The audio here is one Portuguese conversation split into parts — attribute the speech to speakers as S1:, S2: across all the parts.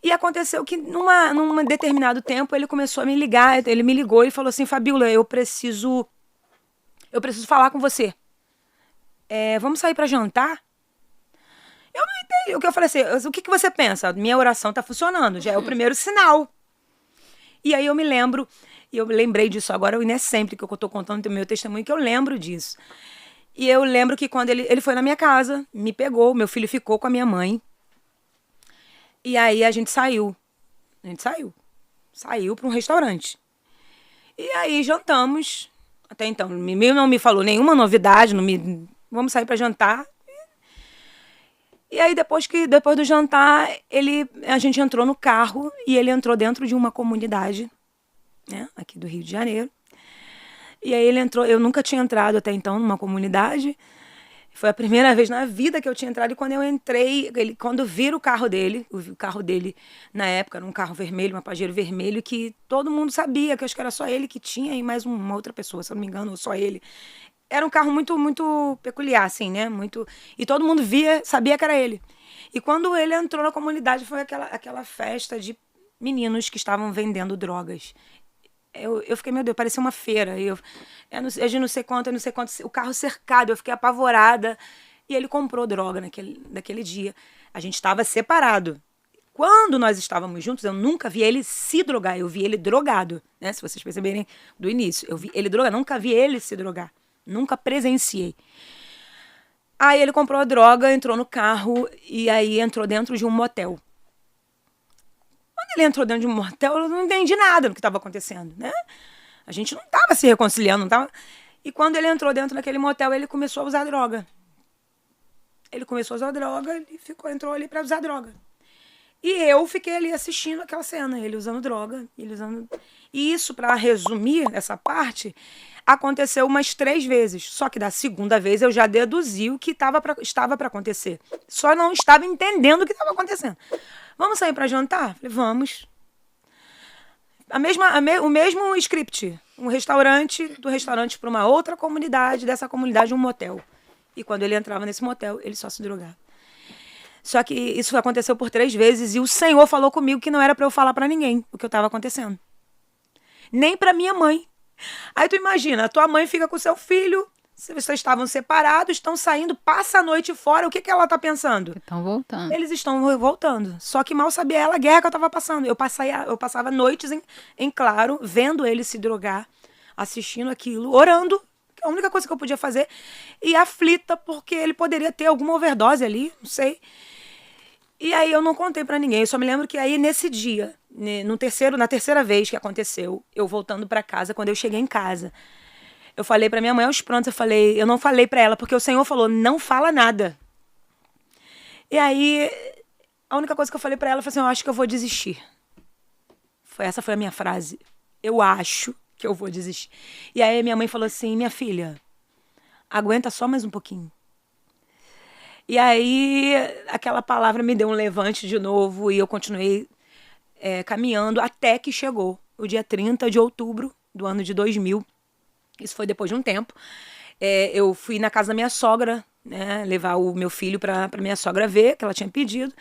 S1: E aconteceu que num determinado tempo ele começou a me ligar, ele me ligou e falou assim, Fabíola, eu preciso falar com você. Vamos sair para jantar? Eu não entendi. O que eu falei assim, o que você pensa? Minha oração tá funcionando, já é o primeiro sinal. E aí eu me lembro, e eu lembrei disso agora, e não é sempre que eu tô contando o meu testemunho que eu lembro disso. E eu lembro que quando ele foi na minha casa, me pegou, meu filho ficou com a minha mãe. E aí a gente saiu. A gente saiu. Saiu para um restaurante. E aí jantamos. Até então, não me falou nenhuma novidade, vamos sair para jantar. E aí depois do jantar, a gente entrou no carro e ele entrou dentro de uma comunidade, né, aqui do Rio de Janeiro. E aí ele entrou, eu nunca tinha entrado até então numa comunidade. Foi a primeira vez na vida que eu tinha entrado. E quando eu entrei, quando vira o carro dele na época era um carro vermelho, um Pajero vermelho, que todo mundo sabia, que eu acho que era só ele que tinha e mais uma outra pessoa, se eu não me engano, ou só ele. Era um carro muito, muito peculiar, assim, né? Muito... E todo mundo sabia que era ele. E quando ele entrou na comunidade, foi aquela festa de meninos que estavam vendendo drogas. Eu fiquei, meu Deus, parecia uma feira. Eu não sei quanto, o carro cercado, eu fiquei apavorada. E ele comprou droga naquele dia. A gente estava separado. Quando nós estávamos juntos, eu nunca vi ele se drogar, eu vi ele drogado, né? Se vocês perceberem do início. Eu vi ele drogado, nunca vi ele se drogar. Nunca presenciei. Aí ele comprou a droga, entrou no carro e aí entrou dentro de um motel. Quando ele entrou dentro de um motel, eu não entendi nada do que estava acontecendo, né? A gente não estava se reconciliando, não estava... E quando ele entrou dentro daquele motel, ele começou a usar droga. Ele entrou ali para usar droga. E eu fiquei ali assistindo aquela cena, ele usando droga, E isso, para resumir essa parte, aconteceu umas 3 vezes. Só que da segunda vez eu já deduzi o que estava para acontecer. Só não estava entendendo o que estava acontecendo. Vamos sair para jantar? Falei, vamos. O mesmo script. Do restaurante para uma outra comunidade, dessa comunidade um motel. E quando ele entrava nesse motel, ele só se drogava. Só que isso aconteceu por 3 vezes e o Senhor falou comigo que não era para eu falar para ninguém o que estava acontecendo. Nem para minha mãe. Aí tu imagina, a tua mãe fica com o seu filho, vocês estavam separados, estão saindo, passa a noite fora, o que ela tá pensando?
S2: Estão voltando.
S1: Eles estão voltando. Só que mal sabia ela a guerra que eu tava passando. Eu passava noites em claro, vendo ele se drogar, assistindo aquilo, orando, que é a única coisa que eu podia fazer, e aflita porque ele poderia ter alguma overdose ali, não sei. E aí eu não contei pra ninguém, eu só me lembro que aí nesse dia, na terceira vez que aconteceu, eu voltando pra casa, quando eu cheguei em casa, eu falei pra minha mãe aos prantos, eu não falei pra ela, porque o Senhor falou, não fala nada. E aí, a única coisa que eu falei pra ela foi assim, eu acho que eu vou desistir. Essa foi a minha frase. Eu acho que eu vou desistir. E aí minha mãe falou assim, minha filha, aguenta só mais um pouquinho. E aí, aquela palavra me deu um levante de novo e eu continuei caminhando até que chegou o dia 30 de outubro do ano de 2000. Isso foi depois de um tempo. Eu fui na casa da minha sogra, né, levar o meu filho para minha sogra ver, que ela tinha pedido.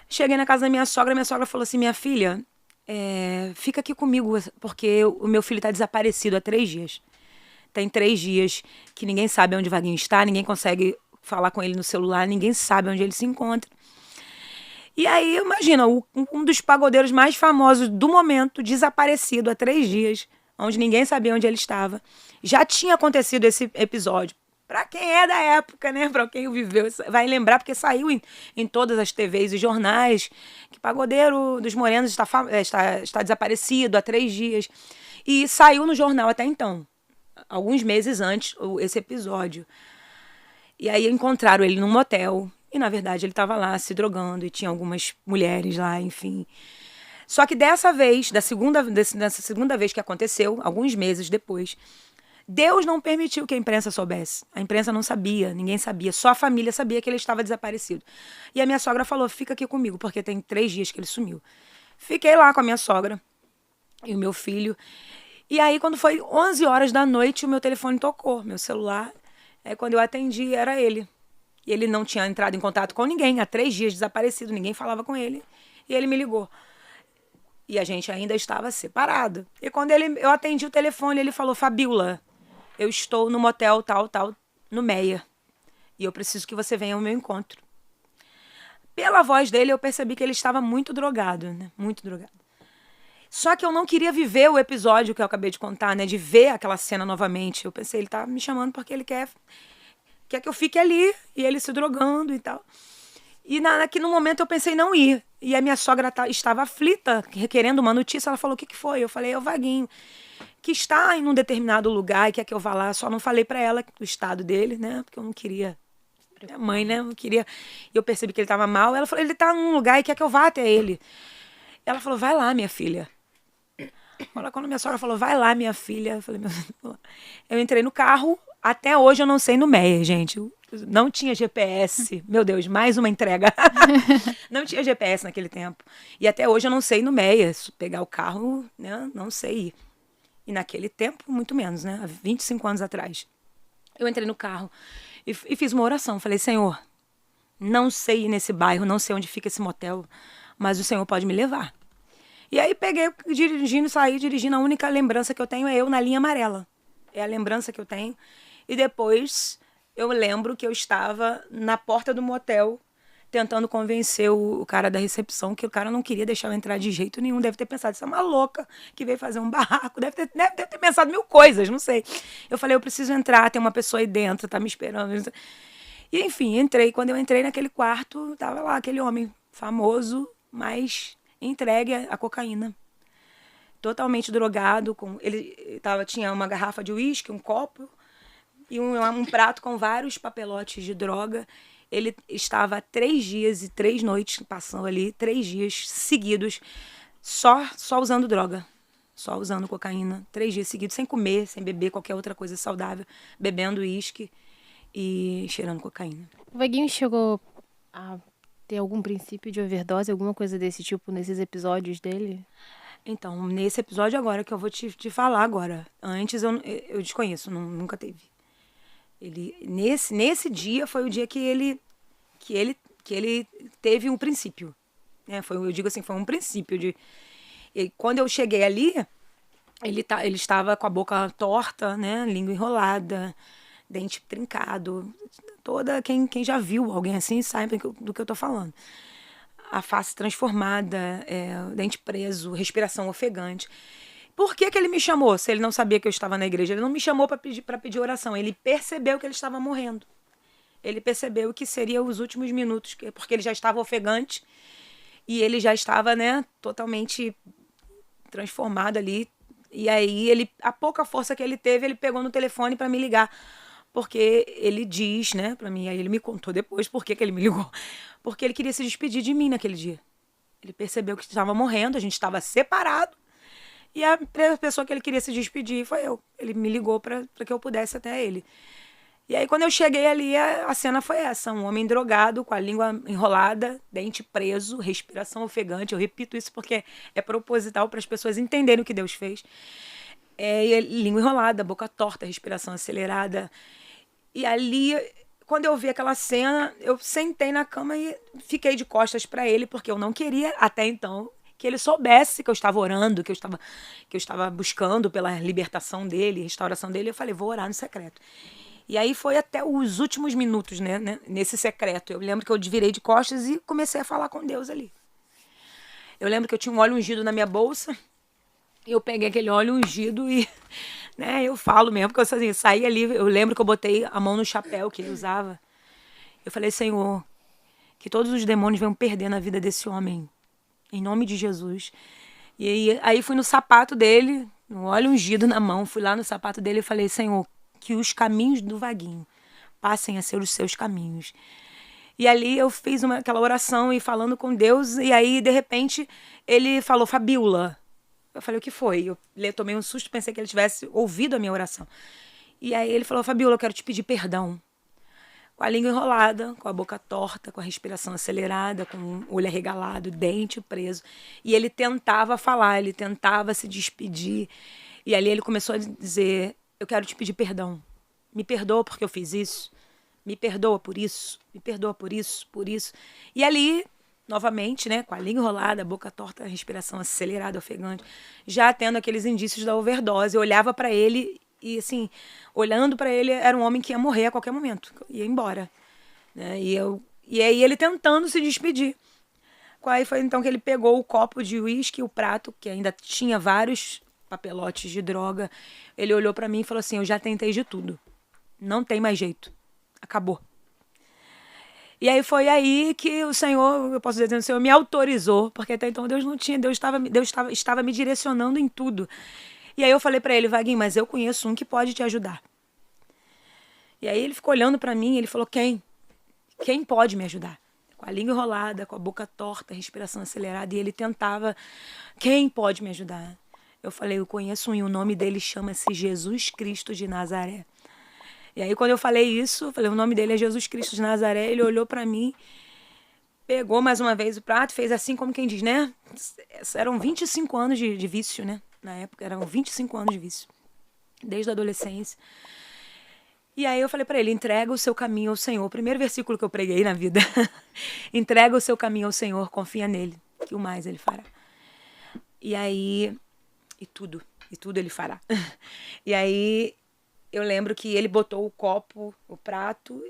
S1: Cheguei na casa da minha sogra falou assim, minha filha, fica aqui comigo, porque o meu filho está desaparecido há 3 dias. Tem 3 dias que ninguém sabe onde o Vaguinho está, ninguém consegue falar com ele no celular, ninguém sabe onde ele se encontra. E aí, imagina, um dos pagodeiros mais famosos do momento, desaparecido há 3 dias, onde ninguém sabia onde ele estava. Já tinha acontecido esse episódio. Para quem é da época, né? Para quem viveu, vai lembrar, porque saiu em todas as TVs e jornais que Pagodeiro dos Morenos está desaparecido há 3 dias. E saiu no jornal até então, alguns meses antes, esse episódio. E aí encontraram ele num motel. E, na verdade, ele estava lá se drogando e tinha algumas mulheres lá, enfim. Só que dessa segunda vez que aconteceu, alguns meses depois, Deus não permitiu que a imprensa soubesse. A imprensa não sabia, ninguém sabia. Só a família sabia que ele estava desaparecido. E a minha sogra falou, fica aqui comigo, porque tem 3 dias que ele sumiu. Fiquei lá com a minha sogra e o meu filho. E aí, quando foi 11 horas da noite, o meu telefone tocou, meu celular. Quando eu atendi, era ele. E ele não tinha entrado em contato com ninguém. Há 3 dias desaparecido, ninguém falava com ele. E ele me ligou. E a gente ainda estava separado. E quando eu atendi o telefone, ele falou, Fabíola, eu estou no motel tal, no Meia. E eu preciso que você venha ao meu encontro. Pela voz dele, eu percebi que ele estava muito drogado, né? Muito drogado. Só que eu não queria viver o episódio que eu acabei de contar, né? De ver aquela cena novamente. Eu pensei, ele tá me chamando porque ele quer que eu fique ali. E ele se drogando e tal. E aqui no momento eu pensei em não ir. E a minha sogra estava aflita, requerendo uma notícia. Ela falou, o que foi? Eu falei, é o Vaguinho, que está em um determinado lugar e quer que eu vá lá. Só não falei para ela o estado dele, né? Porque eu não queria... Minha mãe, né? Eu queria... Eu percebi que ele estava mal. Ela falou, ele está num lugar e quer que eu vá até ele. Ela falou, vai lá, minha filha. Quando minha sogra falou, vai lá, minha filha. Eu falei, eu entrei no carro. Até hoje eu não sei no Meia, gente. Não tinha GPS. Meu Deus, mais uma entrega. Não tinha GPS naquele tempo. E até hoje eu não sei no Meia. Pegar o carro, né? Não sei ir. E naquele tempo, muito menos, né? Há 25 anos atrás. Eu entrei no carro e fiz uma oração. Falei, Senhor, não sei ir nesse bairro, não sei onde fica esse motel, mas o Senhor pode me levar. E aí peguei, saí dirigindo. A única lembrança que eu tenho é eu na linha amarela. É a lembrança que eu tenho. E depois eu lembro que eu estava na porta do motel tentando convencer o cara da recepção, que o cara não queria deixar eu entrar de jeito nenhum. Deve ter pensado, isso é uma louca que veio fazer um barraco. Deve ter pensado mil coisas, não sei. Eu falei, eu preciso entrar, tem uma pessoa aí dentro, tá me esperando. E enfim, entrei. Quando eu entrei naquele quarto, tava lá aquele homem famoso, mas entregue à cocaína. Totalmente drogado. Ele tinha uma garrafa de uísque, um copo e um prato com vários papelotes de droga. Ele estava 3 dias e 3 noites passando ali, 3 dias seguidos, só usando droga. Só usando cocaína. 3 dias seguidos, sem comer, sem beber qualquer outra coisa saudável. Bebendo uísque e cheirando cocaína.
S2: O Vaguinho chegou a ter algum princípio de overdose, alguma coisa desse tipo nesses episódios dele?
S1: Então, nesse episódio agora que eu vou te falar agora. Antes eu desconheço, nunca teve. Ele, nesse dia foi o dia que ele teve um princípio. Né? Eu digo assim, foi um princípio. Quando eu cheguei ali, ele estava com a boca torta, né? Língua enrolada, dente trincado. Quem já viu alguém assim sabe do que eu tô falando. A face transformada, dente preso, respiração ofegante. Por que ele me chamou, se ele não sabia que eu estava na igreja? Ele não me chamou para pedir oração. Ele percebeu que ele estava morrendo. Ele percebeu que seria os últimos minutos, porque ele já estava ofegante e ele já estava, né, totalmente transformado ali. E aí, a pouca força que ele teve, ele pegou no telefone para me ligar. Porque ele diz, né, pra mim, aí ele me contou depois por que ele me ligou. Porque ele queria se despedir de mim naquele dia. Ele percebeu que estava morrendo, a gente estava separado. E a pessoa que ele queria se despedir foi eu. Ele me ligou para que eu pudesse até ele. E aí, quando eu cheguei ali, a cena foi essa. Um homem drogado, com a língua enrolada, dente preso, respiração ofegante. Eu repito isso porque é proposital para as pessoas entenderem o que Deus fez. E língua enrolada, boca torta, respiração acelerada. E ali, quando eu vi aquela cena, eu sentei na cama e fiquei de costas para ele, porque eu não queria, até então, que ele soubesse que eu estava orando, que eu estava buscando pela libertação dele, restauração dele. Eu falei, vou orar no secreto. E aí foi até os últimos minutos, né, nesse secreto. Eu lembro que eu virei de costas e comecei a falar com Deus ali. Eu lembro que eu tinha um óleo ungido na minha bolsa. Eu peguei aquele óleo ungido e, né, eu falo mesmo, porque eu assim, saí ali, eu lembro que eu botei a mão no chapéu que ele usava. Eu falei, Senhor, que todos os demônios venham perder na vida desse homem, em nome de Jesus. E aí fui no sapato dele, no óleo ungido na mão, fui lá no sapato dele e falei, Senhor, que os caminhos do Vaguinho passem a ser os seus caminhos. E ali eu fiz aquela oração e falando com Deus, e aí, de repente, ele falou, Fabíola. Eu falei, o que foi? Eu tomei um susto, pensei que ele tivesse ouvido a minha oração. E aí ele falou, Fabíola, eu quero te pedir perdão. Com a língua enrolada, com a boca torta, com a respiração acelerada, com o olho arregalado, dente preso. E ele tentava falar, ele tentava se despedir. E ali ele começou a dizer, eu quero te pedir perdão. Me perdoa porque eu fiz isso. Me perdoa por isso. Me perdoa por isso, por isso. E ali novamente, né, com a língua enrolada, a boca torta, a respiração acelerada, ofegante, já tendo aqueles indícios da overdose. Eu olhava para ele e, assim, olhando para ele, era um homem que ia morrer a qualquer momento, ia embora, né? E aí ele tentando se despedir. Aí foi então que ele pegou o copo de uísque, o prato, que ainda tinha vários papelotes de droga. Ele olhou para mim e falou assim: eu já tentei de tudo. Não tem mais jeito. Acabou. E aí foi aí que o Senhor, eu posso dizer, o Senhor me autorizou, porque até então Deus não tinha, Deus estava me direcionando em tudo. E aí eu falei para ele: Vaguinho, mas eu conheço um que pode te ajudar. E aí ele ficou olhando para mim e ele falou: quem? Quem pode me ajudar? Com a língua enrolada, com a boca torta, respiração acelerada, e ele tentava: quem pode me ajudar? Eu falei: eu conheço um, e o nome dele chama-se Jesus Cristo de Nazaré. E aí quando eu falei isso, eu falei: o nome dele é Jesus Cristo de Nazaré. Ele olhou para mim, pegou mais uma vez o prato, fez assim como quem diz, né? Eram 25 anos de vício, né? Na época eram 25 anos de vício, desde a adolescência. E aí eu falei para ele: entrega o seu caminho ao Senhor. O primeiro versículo que eu preguei na vida. Entrega o seu caminho ao Senhor, confia nele, que o mais ele fará. E aí, e tudo ele fará. E aí eu lembro que ele botou o copo, o prato,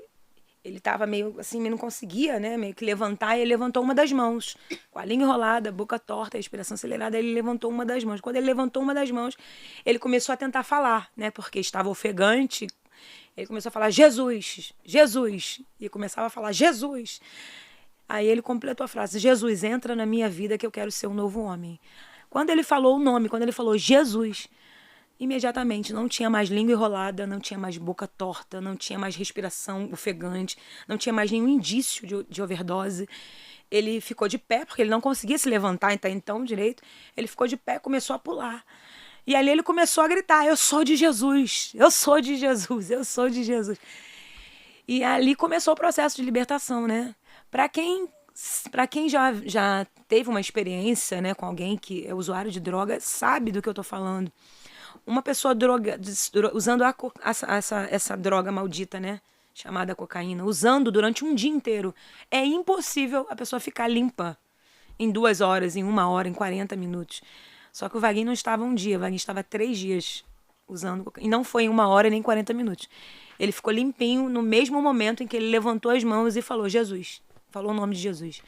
S1: ele tava meio assim, não conseguia, né, meio que levantar, e ele levantou uma das mãos, com a língua enrolada, boca torta, respiração acelerada. Ele levantou uma das mãos. Quando ele levantou uma das mãos, ele começou a tentar falar, né, porque estava ofegante. Ele começou a falar: Jesus, Jesus. E começava a falar: Jesus. Aí ele completou a frase: Jesus, entra na minha vida que eu quero ser um novo homem. Quando ele falou o nome, quando ele falou Jesus, imediatamente não tinha mais língua enrolada, não tinha mais boca torta, não tinha mais respiração ofegante, não tinha mais nenhum indício de overdose. Ele ficou de pé, porque ele não conseguia se levantar até então direito. Ele ficou de pé, começou a pular. E ali ele começou a gritar: eu sou de Jesus, eu sou de Jesus, eu sou de Jesus. E ali começou o processo de libertação, né? Para quem já teve uma experiência, né, com alguém que é usuário de droga, sabe do que eu estou falando. Uma pessoa usando essa droga maldita, né, chamada cocaína, usando durante um dia inteiro, é impossível a pessoa ficar limpa em 2 horas, em 1 hora, em 40 minutos. Só que o Vaguinho não estava um dia, o Vaguinho estava 3 dias usando cocaína. E não foi em 1 hora nem 40 minutos. Ele ficou limpinho no mesmo momento em que ele levantou as mãos e falou: Jesus. Falou o nome de Jesus.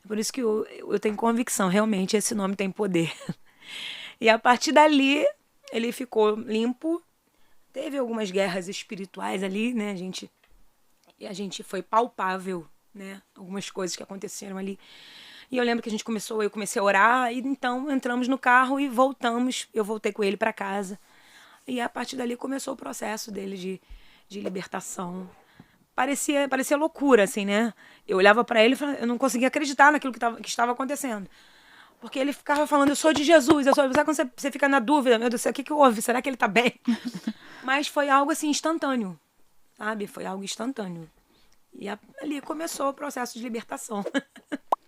S1: É por isso que eu tenho convicção, realmente, esse nome tem poder. E a partir dali, ele ficou limpo. Teve algumas guerras espirituais ali, né? A gente foi palpável, né? Algumas coisas que aconteceram ali. E eu lembro que eu comecei a orar, e então entramos no carro e voltamos. Eu voltei com ele para casa. E a partir dali começou o processo dele de libertação. Parecia loucura, assim, né? Eu olhava para ele e eu não conseguia acreditar naquilo que estava acontecendo. Porque ele ficava falando: eu sou de Jesus, eu sou. Sabe quando você fica na dúvida? Meu Deus do céu, o que houve? Será que ele tá bem? Mas foi algo assim instantâneo, sabe? Foi algo instantâneo. E ali começou o processo de libertação.